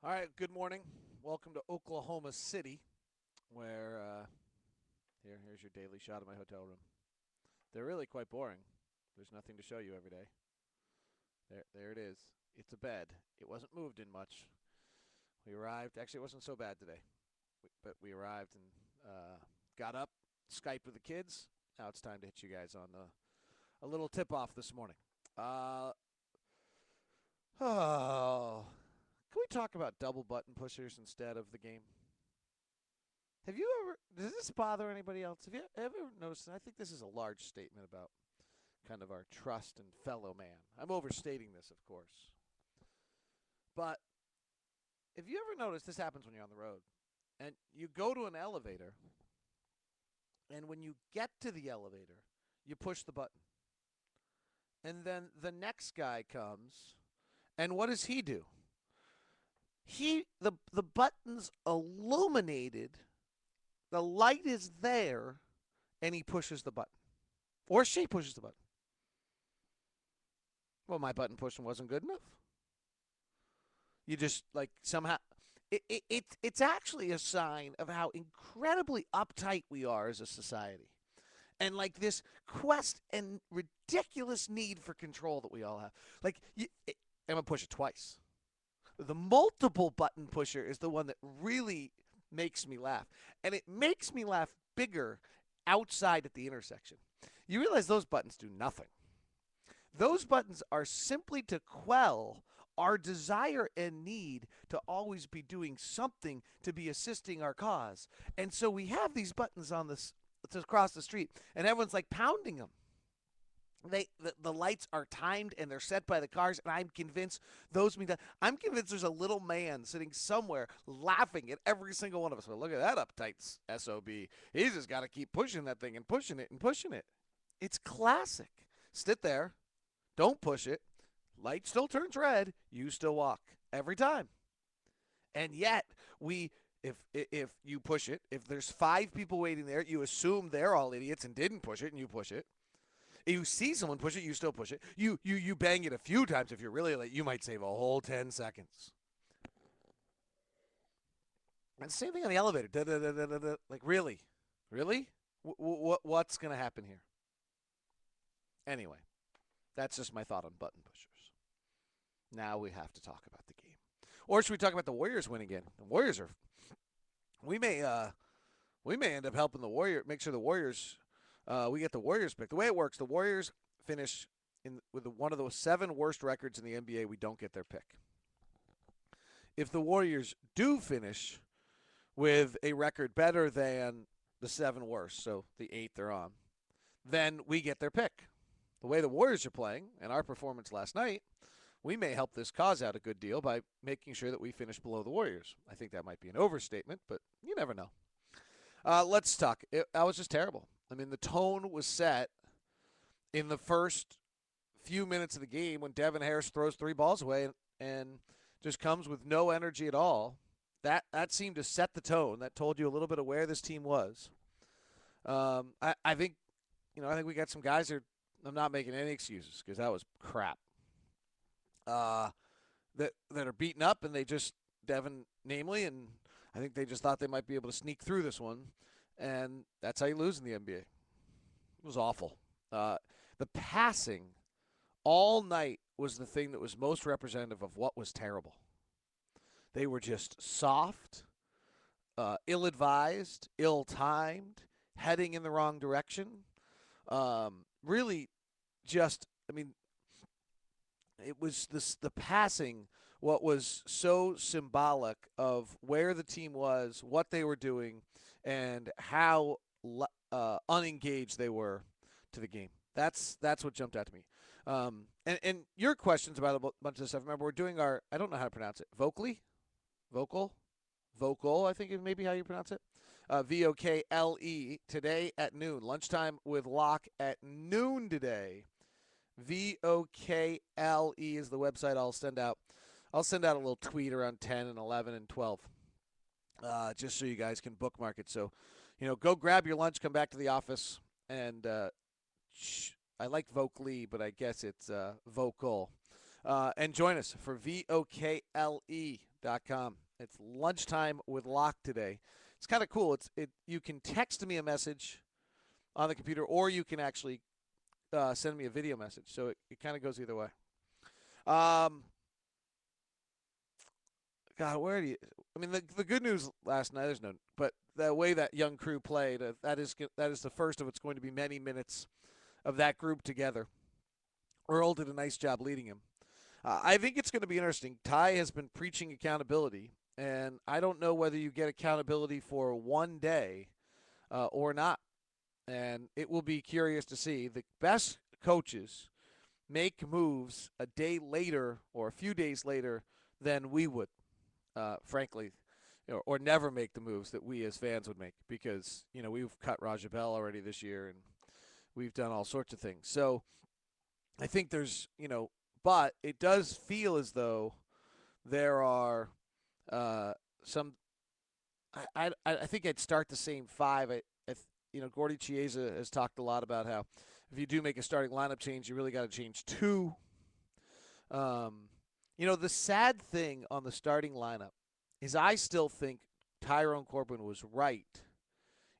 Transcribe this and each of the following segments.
All right, good morning. Welcome to Oklahoma City, where here's your daily shot of my hotel room. They're really quite boring. There's nothing to show you every day. There it is. It's a bed. It wasn't moved in much. We arrived. Actually, it wasn't so bad today, but we arrived and got up, Skyped with the kids. Now it's time to hit you guys on a little tip off this morning. Uh, oh, can we talk about double button pushers instead of the game? Have you ever? Does this bother anybody else? Have you ever noticed? And I think this is a large statement about kind of our trust and fellow man. I'm overstating this, of course, but have you ever noticed this happens when you're on the road and you go to an elevator, and when you get to the elevator, you push the button, and then the next guy comes, and what does he do? The button's illuminated, the light is there, and he pushes the button. Or she pushes the button. Well, my button pushing wasn't good enough. You just like somehow it's actually a sign of how incredibly uptight we are as a society. And like this quest and ridiculous need for control that we all have. I'm going to push it twice. The multiple button pusher is the one that really makes me laugh. And it makes me laugh bigger outside at the intersection. You realize those buttons do nothing. Those buttons are simply to quell our desire and need to always be doing something to be assisting our cause. And so we have these buttons on this to cross the street, and everyone's like pounding them. The lights are timed and they're set by the cars, and I'm convinced those mean that I'm convinced there's a little man sitting somewhere laughing at every single one of us. Well, look at that uptight SOB. He's just got to keep pushing that thing and pushing it and pushing it. It's classic. Sit there, don't push it. Light still turns red. You still walk every time. And yet we if you push it, if there's 5 people waiting there, you assume they're all idiots and didn't push it, and you push it. If you see someone push it, you still push it. You bang it a few times. If you're really late, you might save a whole 10 seconds. And same thing on the elevator. Da, da, da, da, da, da. Like, really? Really? What's going to happen here? Anyway, that's just my thought on button pushers. Now we have to talk about the game. Or should we talk about the Warriors win again? The Warriors are. We may end up helping the Warrior. Make sure the Warriors. We get the Warriors pick. The way it works, the Warriors finish with one of the 7 worst records in the NBA. We don't get their pick. If the Warriors do finish with a record better than the 7 worst, so the 8 they're on, then we get their pick. The way the Warriors are playing and our performance last night, we may help this cause out a good deal by making sure that we finish below the Warriors. I think that might be an overstatement, but you never know. Let's talk. That was just terrible. I mean, the tone was set in the first few minutes of the game when Devin Harris throws 3 balls away and just comes with no energy at all. That seemed to set the tone. That told you a little bit of where this team was. I think, I think we got some guys that I'm not making any excuses because that was crap. That are beaten up, and they just Devin, namely, and I think they just thought they might be able to sneak through this one, and that's how you lose in the NBA. It was awful. The passing all night was the thing that was most representative of what was terrible. They were just soft, ill-advised, ill-timed, heading in the wrong direction. Really, just I mean, it was the passing what was so symbolic of where the team was, what they were doing, and how unengaged they were to the game. That's what jumped out to me. And your questions about a bunch of stuff. Remember, we're doing our I don't know how to pronounce it. Vocal. I think is maybe how you pronounce it. VOKLE today at noon. Lunchtime with Locke at noon today. VOKLE is the website I'll send out. I'll send out a little tweet around 10 and 11 and 12 just so you guys can bookmark it. So, go grab your lunch, come back to the office, and I like Vocally, but I guess it's vocal. And join us for VOKLE.com. It's lunchtime with Locke today. It's kind of cool. You can text me a message on the computer, or you can actually send me a video message. So it kind of goes either way. Um, God, where do you? I mean, the good news last night. There's no, but the way that young crew played, that is the first of it's going to be many minutes of that group together. Earl did a nice job leading him. I think it's going to be interesting. Ty has been preaching accountability, and I don't know whether you get accountability for one day or not. And it will be curious to see. The best coaches make moves a day later or a few days later than we would, frankly, or never make the moves that we as fans would make because we've cut Raja Bell already this year and we've done all sorts of things. So I think but it does feel as though there are some. I think I'd start the same five. Gordy Chiesa has talked a lot about how if you do make a starting lineup change, you really got to change two. The sad thing on the starting lineup is I still think Tyrone Corbin was right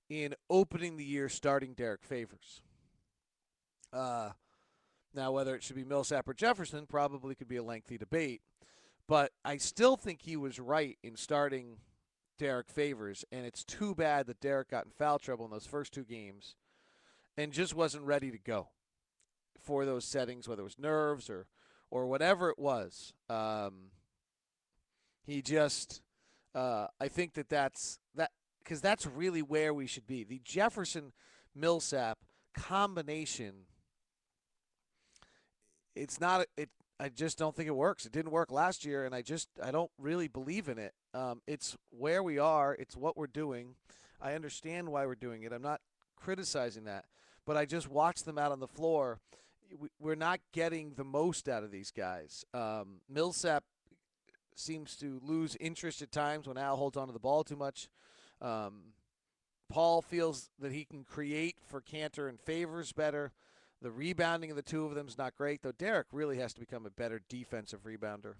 in opening the year starting Derek Favors. Now, whether it should be Millsap or Jefferson probably could be a lengthy debate, but I still think he was right in starting Derek Favors, and it's too bad that Derek got in foul trouble in those first two games and just wasn't ready to go for those settings, whether it was nerves or whatever it was. He just, I think that's because that's really where we should be. The Jefferson Millsap combination, it's not it. I just don't think it works. It didn't work last year, and I don't really believe in it. It's where we are. It's what we're doing. I understand why we're doing it. I'm not criticizing that, but I just watch them out on the floor. We're not getting the most out of these guys. Millsap seems to lose interest at times when Al holds onto the ball too much. Paul feels that he can create for Cantor and Favors better. The rebounding of the two of them is not great, though Derek really has to become a better defensive rebounder.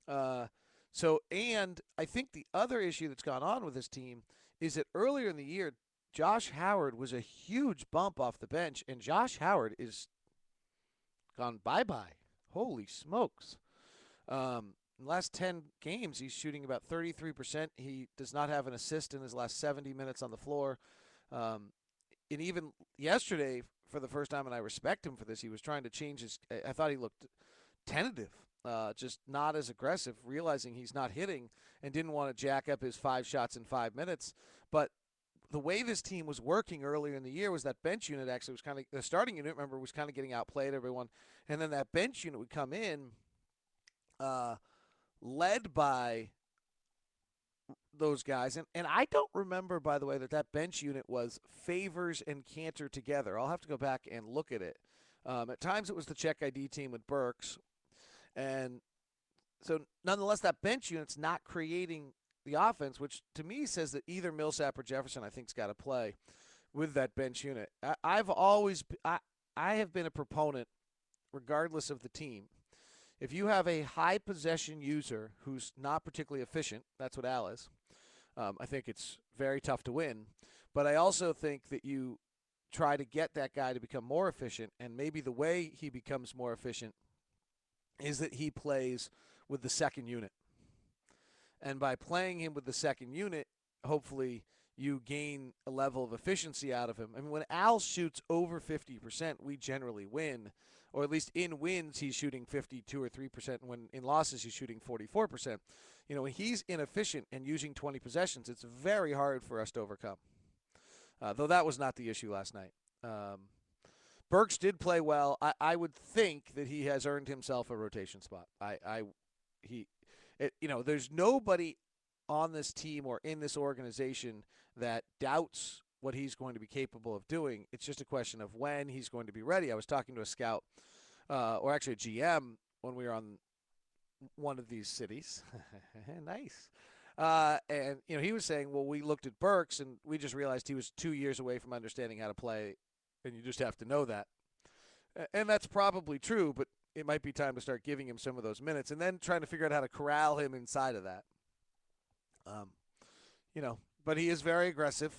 And I think the other issue that's gone on with this team is that earlier in the year, Josh Howard was a huge bump off the bench, and Josh Howard is gone bye-bye. Holy smokes. In the last 10 games, he's shooting about 33%. He does not have an assist in his last 70 minutes on the floor. And even yesterday, for the first time, and I respect him for this, he was trying to change his – I thought he looked tentative, just not as aggressive, realizing he's not hitting and didn't want to jack up his 5 shots in 5 minutes. But the way this team was working earlier in the year was that bench unit actually was kind of – the starting unit, remember, was kind of getting outplayed everyone. And then that bench unit would come in led by those guys. And I don't remember, by the way, that bench unit was Favors and Cantor together. I'll have to go back and look at it. At times it was the check ID team with Burks. And so nonetheless, that bench unit's not creating the offense, which to me says that either Millsap or Jefferson I think's got to play with that bench unit. I have been a proponent, regardless of the team. If you have a high possession user who's not particularly efficient, that's what Al is, I think it's very tough to win. But I also think that you try to get that guy to become more efficient, and maybe the way he becomes more efficient is that he plays with the second unit. And by playing him with the second unit, hopefully you gain a level of efficiency out of him. I mean, when Al shoots over 50%, we generally win. Or at least in wins, he's shooting 52 or 3%. And when in losses, he's shooting 44%. When he's inefficient and using 20 possessions, it's very hard for us to overcome. Though that was not the issue last night. Burks did play well. I would think that he has earned himself a rotation spot. There's nobody on this team or in this organization that doubts what he's going to be capable of doing. It's just a question of when he's going to be ready. I was talking to a scout, or actually a GM, when we were on one of these cities. Nice. And he was saying, well, we looked at Burks and we just realized he was 2 years away from understanding how to play, and you just have to know that. And that's probably true, but it might be time to start giving him some of those minutes, and then trying to figure out how to corral him inside of that. Um, but he is very aggressive.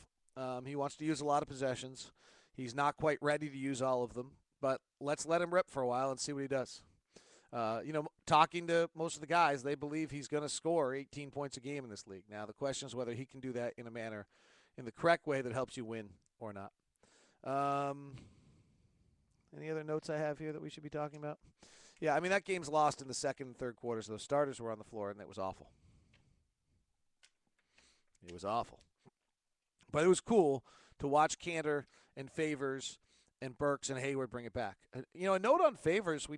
He wants to use a lot of possessions. He's not quite ready to use all of them, but let's let him rip for a while and see what he does. Talking to most of the guys, they believe he's going to score 18 points a game in this league. Now, the question is whether he can do that in the correct way that helps you win or not. Any other notes I have here that we should be talking about? Yeah, I mean, that game's lost in the second and third quarters. Those starters were on the floor, and it was awful. It was awful. But it was cool to watch Cantor and Favors and Burks and Hayward bring it back. A note on Favors, we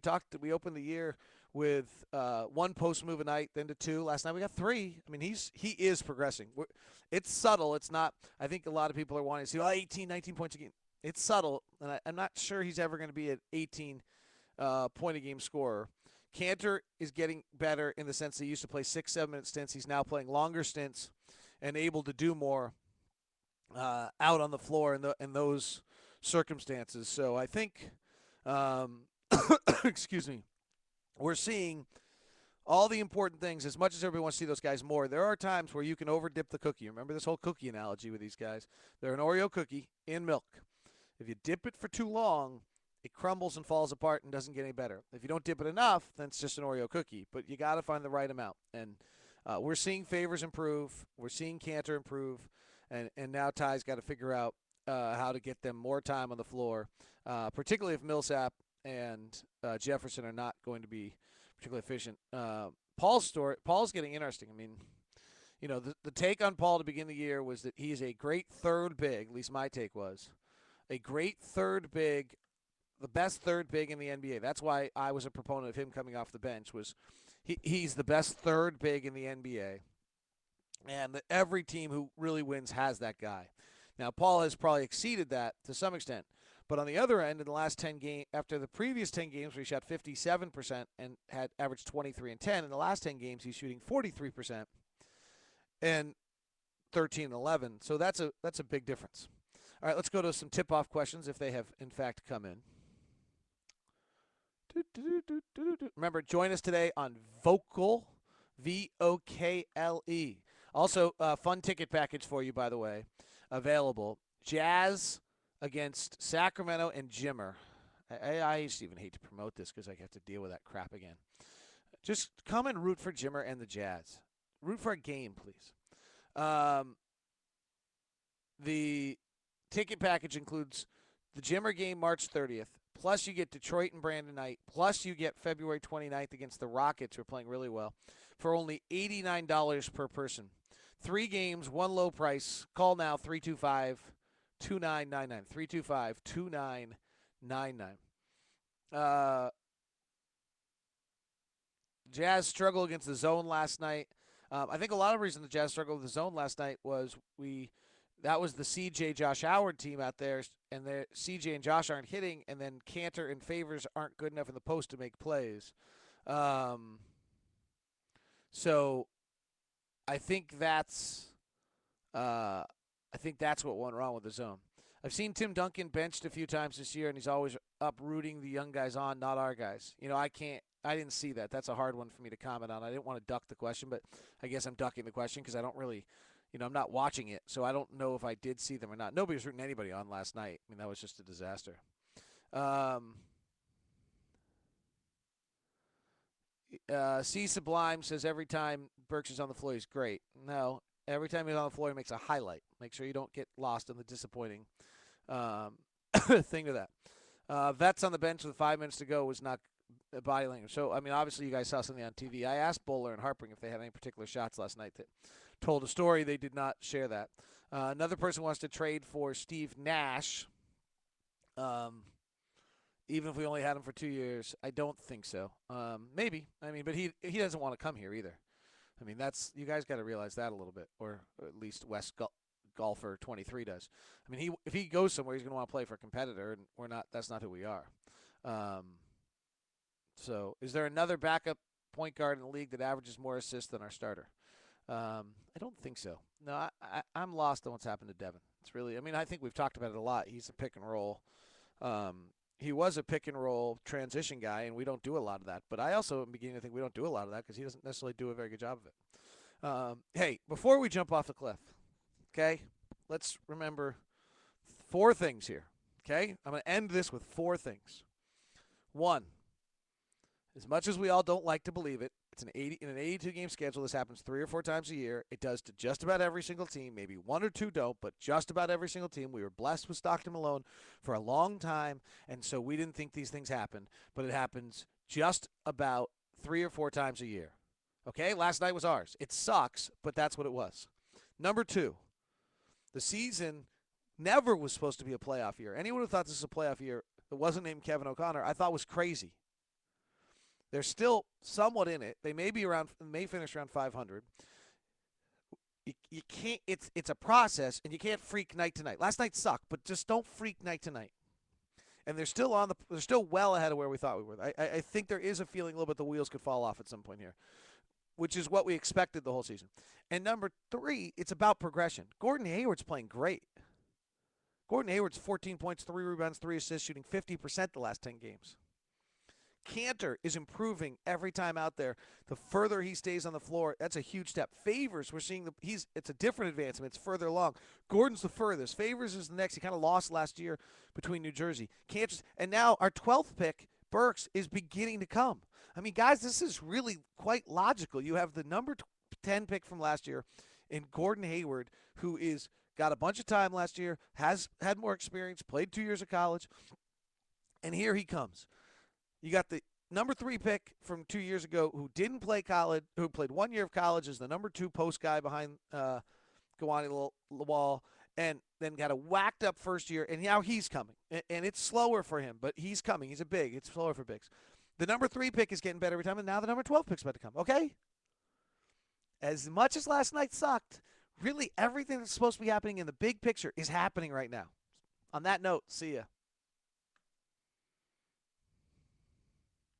opened the year with one post move a night, then to two. Last night we got three. I mean, he is progressing. It's subtle. It's not, I think a lot of people are wanting to see, 18, 19 points a game. It's subtle, and I'm not sure he's ever going to be an 18 point a game scorer. Cantor is getting better in the sense that he used to play 6-7 minute stints. He's now playing longer stints and able to do more out on the floor in those circumstances. So I think, excuse me, we're seeing all the important things. As much as everybody wants to see those guys more, there are times where you can over dip the cookie. Remember this whole cookie analogy with these guys? They're an Oreo cookie in milk. If you dip it for too long, it crumbles and falls apart and doesn't get any better. If you don't dip it enough, then it's just an Oreo cookie. But you got to find the right amount. And we're seeing Favors improve. We're seeing Cantor improve. And now Ty's got to figure out how to get them more time on the floor, particularly if Millsap and Jefferson are not going to be particularly efficient. Paul's getting interesting. I mean, the take on Paul to begin the year was that he is a great third big, at least my take was, a great third big, the best third big in the NBA. That's why I was a proponent of him coming off the bench, was he's the best third big in the NBA. And every team who really wins has that guy. Now, Paul has probably exceeded that to some extent. But on the other end, in the last 10 games, after the previous 10 games where he shot 57% and had averaged 23 and 10, in the last 10 games he's shooting 43% and 13 and 11. So that's a big difference. All right, let's go to some tip-off questions if they have, in fact, come in. Remember, join us today on Vocal, Vokle. Also, fun ticket package for you, by the way, available. Jazz against Sacramento and Jimmer. I just even hate to promote this because I have to deal with that crap again. Just come and root for Jimmer and the Jazz. Root for a game, please. The ticket package includes the Jimmer game March 30th, plus you get Detroit and Brandon Knight, plus you get February 29th against the Rockets, who are playing really well, for only $89 per person. 3 games, one low price. Call now, 325-2999. 325-2999. Jazz struggled against the zone last night. I think a lot of the reason the Jazz struggled with the zone last night was that was the CJ Josh Howard team out there, and CJ and Josh aren't hitting, and then Cantor and Favors aren't good enough in the post to make plays. So I think that's what went wrong with the zone. I've seen Tim Duncan benched a few times this year, and he's always uprooting the young guys on, not our guys. I didn't see that. That's a hard one for me to comment on. I didn't want to duck the question, but I guess I'm ducking the question because I don't really, I'm not watching it, so I don't know if I did see them or not. Nobody was rooting anybody on last night. I mean, that was just a disaster. C Sublime says every time Burks is on the floor, he's great. No, every time he's on the floor, he makes a highlight. Make sure you don't get lost in the disappointing thing to that. Vets on the bench with 5 minutes to go was not body language. So, I mean, obviously you guys saw something on TV. I asked Bowler and Harpring if they had any particular shots last night that told a story. They did not share that. Another person wants to trade for Steve Nash. Even if we only had him for 2 years, I don't think so. Maybe. I mean, but he doesn't want to come here either. I mean, you guys got to realize that a little bit, or at least West Golfer 23 does. I mean, if he goes somewhere, he's going to want to play for a competitor, and we're not. That's not who we are. So, is there another backup point guard in the league that averages more assists than our starter? I don't think so. No, I'm lost on what's happened to Devin. It's really. I mean, I think we've talked about it a lot. He's a pick and roll. he was a pick and roll transition guy, and we don't do a lot of that. But I also am beginning to think we don't do a lot of that because he doesn't necessarily do a very good job of it. Hey, before we jump off the cliff, okay, let's remember 4 things here. Okay, I'm going to end this with 4 things. 1, as much as we all don't like to believe it, it's in an 82 game schedule. This happens 3 or 4 times a year. It does to just about every single team. Maybe 1 or 2 don't, but just about every single team. We were blessed with Stockton Malone for a long time, and so we didn't think these things happened. But it happens just about 3 or 4 times a year. Okay, last night was ours. It sucks, but that's what it was. Number 2, the season never was supposed to be a playoff year. Anyone who thought this was a playoff year that wasn't named Kevin O'Connor, I thought was crazy. They're still somewhat in it. They may finish around 500. You can't. It's a process, and you can't freak night to night. Last night sucked, but just don't freak night to night. And they're still well ahead of where we thought we were. I think there is a feeling a little bit the wheels could fall off at some point here, which is what we expected the whole season. And number 3, it's about progression. Gordon Hayward's playing great. Gordon Hayward's 14 points, 3 rebounds, 3 assists, shooting 50% the last 10 games. Cantor is improving every time out there. The further he stays on the floor, that's a huge step. Favors, we're seeing it's a different advancement. It's further along. Gordon's the furthest. Favors is the next. He kind of lost last year between New Jersey. Cantor's, and now our 12th pick, Burks, is beginning to come. I mean, guys, this is really quite logical. You have the number 10 pick from last year in Gordon Hayward, who is got a bunch of time last year, has had more experience, played 2 years of college, and here he comes. You got the number 3 pick from 2 years ago who didn't play college, who played 1 year of college as the number 2 post guy behind Gawani Lawal, and then got a whacked up first year, and now he's coming. And it's slower for him, but he's coming. He's a big. It's slower for bigs. The number 3 pick is getting better every time, and now the number 12 pick's about to come. Okay? As much as last night sucked, really everything that's supposed to be happening in the big picture is happening right now. On that note, see ya.